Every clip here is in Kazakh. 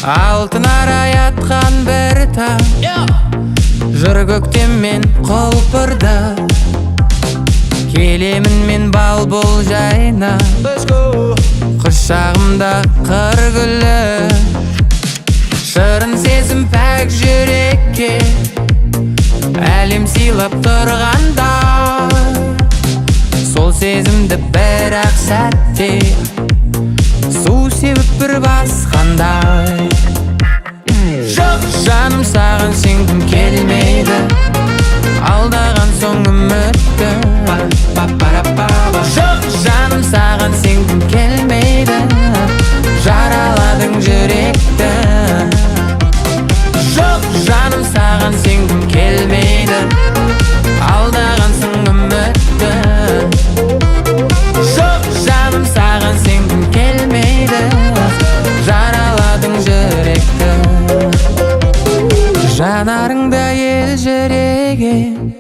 Алтын арай атқан бір таң, жыр көктеммен құлпырды. Келемін мен балбұл жайнап, құшағымда гүлі. Шырын сезім пәк жүрекке, Әлем сыйлап тұрғанда. Сол сезімді бір-ақ сәтте, сеуіп бір басқандай. Жоқ жаным саған сенгім келмейді, алдаған соң үмітті. Жоқ жаным саған сенгім келмейді, жараладың жүректі. Жоқ жаным саған сенгім келмейді, алдаған соң үмітті. Жоқ жаным саған сенгім келмейді, жараладың жүректі. Жанарыңда ел жүреген,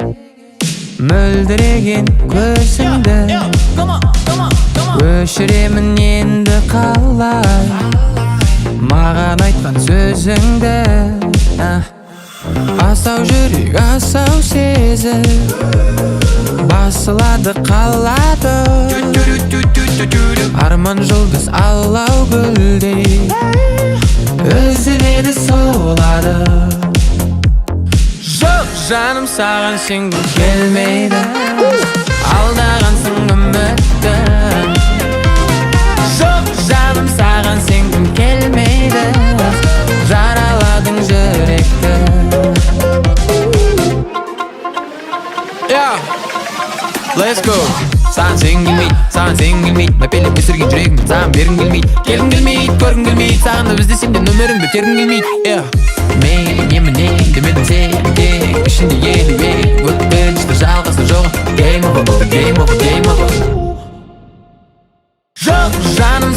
мөлдіреген көзіңді. Өшіремін енді қалай, маған айтқан сөзіңді. Асау жүрек, асау сезім, басылады қалады. Арман жұлдыз алау гүлдей, үзіледі солады. Жоқ жаным саған сенгім келмейді, алдағансың үмітті. Жоқ жаным саған сенгім келмейді, жараладың жүректі. Let's go. Саған сенгім келмейді, саған сенгім келмейді, мәпелеп өсірген жүрегімді саған бергім келмейді. Келгім келмейді, көргім келмейді, сағынып іздесем де нөміріңді тергім келмейді. Мейлі неміне демедің сен тек ішінде елуек, өткінші жалғасы жоқ. Game over, game over, game over. Жоқ жаным